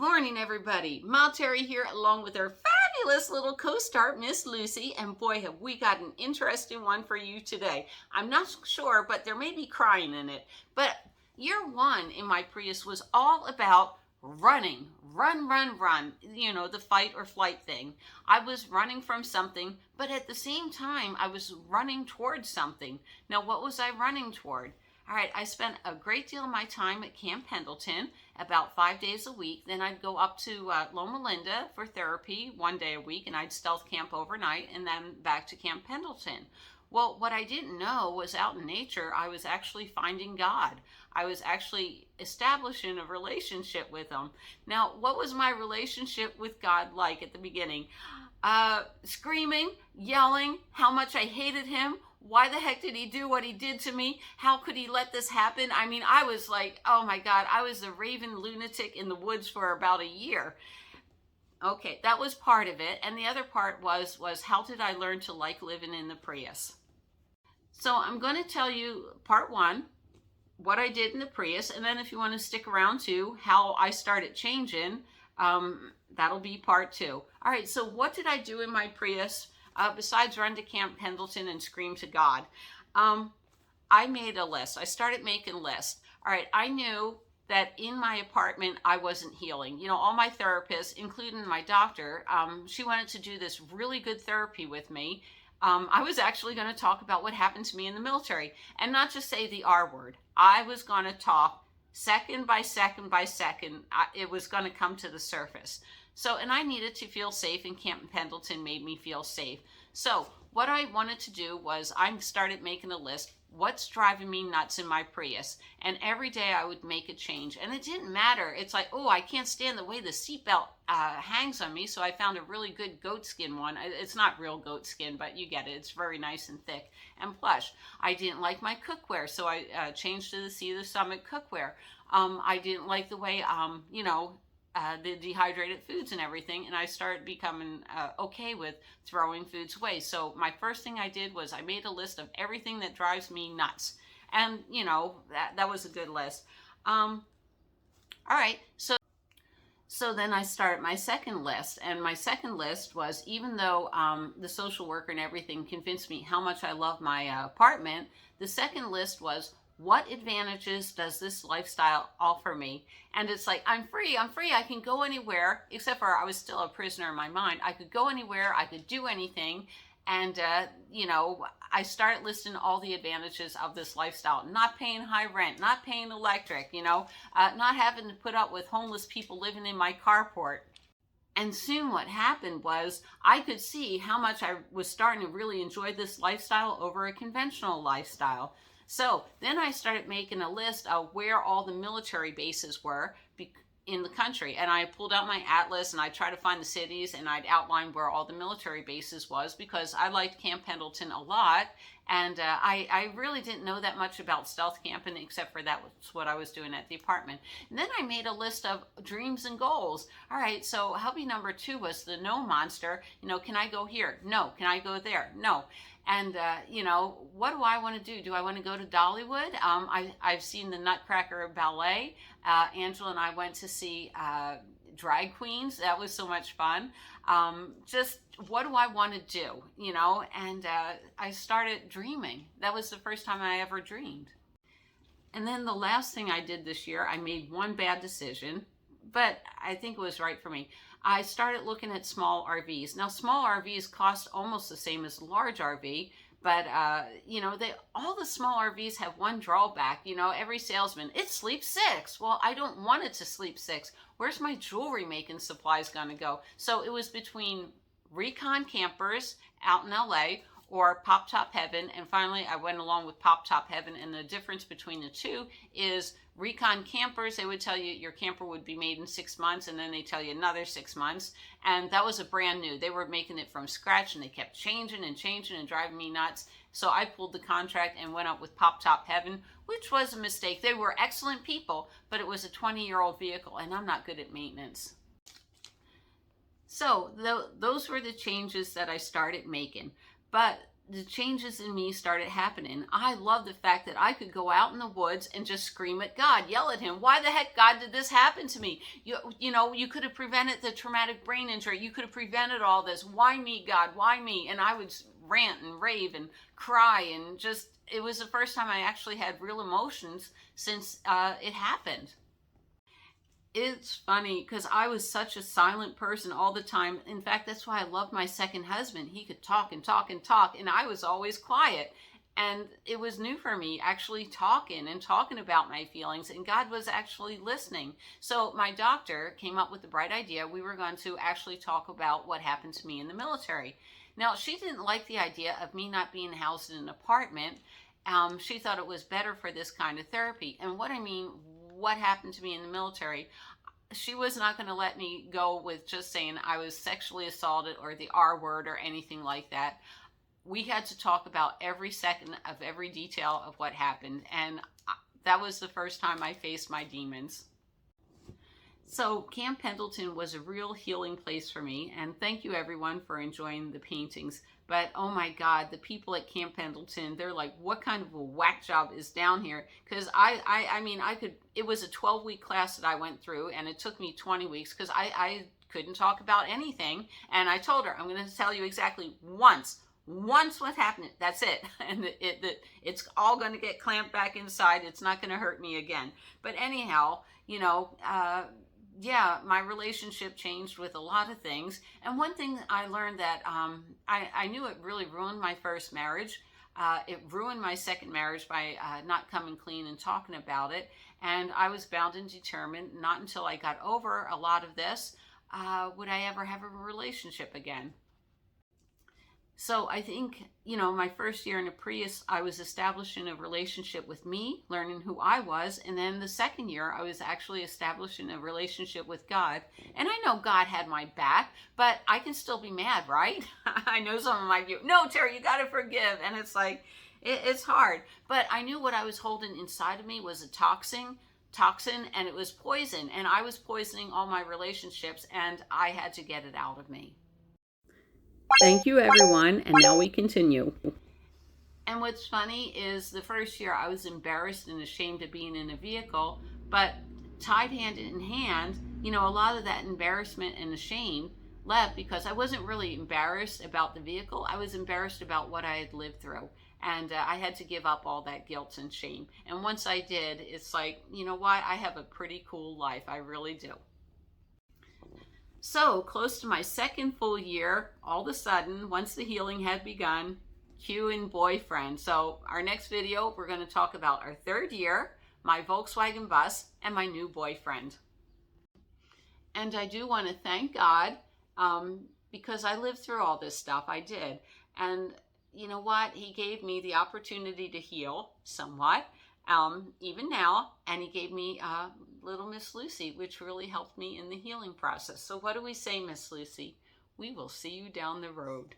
morning, everybody. Ma Terry here, along with our fabulous little co-star, Miss Lucy. And boy, have we got an interesting one for you today. I'm not sure, but there may be crying in it. But year one in my Prius was all about running. Run, run, run. You know, the fight or flight thing. I was running from something, but at the same time, I was running towards something. Now, what was I running toward? All right, I spent a great deal of my time at Camp Pendleton, about 5 days a week. Then I'd go up to Loma Linda for therapy 1 day a week, and I'd stealth camp overnight, and then back to Camp Pendleton. Well, what I didn't know was out in nature, I was actually finding God. I was actually establishing a relationship with Him. Now, what was my relationship with God like at the beginning? Screaming, yelling, how much I hated Him. Why the heck did He do what He did to me? How could He let this happen? I mean, I was like, oh my God, I was a raving lunatic in the woods for about a year. Okay, that was part of it. And the other part was how did I learn to like living in the Prius? So I'm going to tell you part one, what I did in the Prius. And then if you want to stick around to how I started changing, that'll be part two. All right, so what did I do in my Prius? Besides run to Camp Pendleton and scream to God, I made a list. I started making lists. All right, I knew that in my apartment, I wasn't healing. You know, all my therapists, including my doctor, she wanted to do this really good therapy with me. I was actually going to talk about what happened to me in the military and not just say the R word. I was going to talk second by second by second. It was going to come to the surface. So, and I needed to feel safe, and Camp Pendleton made me feel safe. So what I wanted to do was I started making a list. What's driving me nuts in my Prius? And every day I would make a change. And it didn't matter. It's like, oh, I can't stand the way the seatbelt hangs on me. So I found a really good goat skin one. It's not real goat skin, but you get it. It's very nice and thick and plush. I didn't like my cookware, so I changed to the Sea of the Summit cookware. I didn't like the way, the dehydrated foods and everything, and I started becoming okay with throwing foods away. So my first thing I did was I made a list of everything that drives me nuts, and you know that was a good list. All right, so then I started my second list, and my second list was, even though the social worker and everything convinced me how much I love my apartment, the second list was, what advantages does this lifestyle offer me? And it's like, I'm free, I can go anywhere, except for I was still a prisoner in my mind. I could go anywhere, I could do anything. And, I started listing all the advantages of this lifestyle. Not paying high rent, not paying electric, not having to put up with homeless people living in my carport. And soon what happened was I could see how much I was starting to really enjoy this lifestyle over a conventional lifestyle. So then I started making a list of where all the military bases were in the country. And I pulled out my atlas and I tried to find the cities, and I'd outline where all the military bases was, because I liked Camp Pendleton a lot. And I really didn't know that much about stealth camping, except for that was what I was doing at the apartment. And then I made a list of dreams and goals. All right, so hubby number 2 was the no monster. Can I go here? No. Can I go there? No. And, what do I want to do? Do I want to go to Dollywood? I've seen the Nutcracker Ballet. Angela and I went to see drag queens. That was so much fun. Just what do I want to do? And I started dreaming. That was the first time I ever dreamed. And then the last thing I did this year, I made one bad decision, but I think it was right for me. I started looking at small RVs. Now, small RVs cost almost the same as a large RV, but, all the small RVs have one drawback. Every salesman, it sleeps 6. Well, I don't want it to sleep 6. Where's my jewelry making supplies going to go? So it was between Recon Campers out in LA or Pop Top Heaven, and finally I went along with Pop Top Heaven. And the difference between the two is Recon Campers, they would tell you your camper would be made in 6 months, and then they tell you another 6 months, and that was a brand new. They were making it from scratch, and they kept changing and driving me nuts. So I pulled the contract and went up with Pop Top Heaven, which was a mistake. They were excellent people, but it was a 20-year-old vehicle, and I'm not good at maintenance. So those were the changes that I started making. But the changes in me started happening. I love the fact that I could go out in the woods and just scream at God, yell at him. Why the heck, God, did this happen to me? You could have prevented the traumatic brain injury. You could have prevented all this. Why me, God? Why me? And I would rant and rave and cry, and just, it was the first time I actually had real emotions since it happened. It's funny because I was such a silent person all the time. In fact, that's why I loved my second husband. He could talk and talk and talk, and I was always quiet. And it was new for me actually talking and talking about my feelings, and God was actually listening. So my doctor came up with the bright idea. We were going to actually talk about what happened to me in the military. Now, she didn't like the idea of me not being housed in an apartment. She thought it was better for this kind of therapy. And what happened to me in the military, she was not going to let me go with just saying I was sexually assaulted or the R word or anything like that. We had to talk about every second of every detail of what happened, and that was the first time I faced my demons. So Camp Pendleton was a real healing place for me, and thank you everyone for enjoying the paintings. But oh my God, the people at Camp Pendleton, they're like, what kind of a whack job is down here? Because it was a 12-week class that I went through, and it took me 20 weeks because I couldn't talk about anything. And I told her, I'm going to tell you exactly once what happened, that's it. And it's all going to get clamped back inside. It's not going to hurt me again. But anyhow, yeah, my relationship changed with a lot of things. And one thing I learned that I knew it really ruined my first marriage. It ruined my second marriage by not coming clean and talking about it. And I was bound and determined, not until I got over a lot of this, would I ever have a relationship again. So I think, my first year in a Prius, I was establishing a relationship with me, learning who I was. And then the second year, I was actually establishing a relationship with God. And I know God had my back, but I can still be mad, right? I know some of my view, no, Terry, you got to forgive. And it's like, it's hard. But I knew what I was holding inside of me was a toxin, and it was poison. And I was poisoning all my relationships, and I had to get it out of me. Thank you, everyone, and now we continue. And what's funny is the first year I was embarrassed and ashamed of being in a vehicle, but tied hand in hand, a lot of that embarrassment and the shame left because I wasn't really embarrassed about the vehicle. I was embarrassed about what I had lived through. And I had to give up all that guilt and shame. And once I did, it's like, you know what? I have a pretty cool life. I really do. So close to my second full year, all of a sudden, once the healing had begun, cue in boyfriend. So our next video, we're going to talk about our third year, my Volkswagen bus, and my new boyfriend. And I do want to thank God because I lived through all this stuff. I did. And you know what? He gave me the opportunity to heal somewhat, even now, and he gave me little Miss Lucy, which really helped me in the healing process. So what do we say, Miss Lucy? We will see you down the road.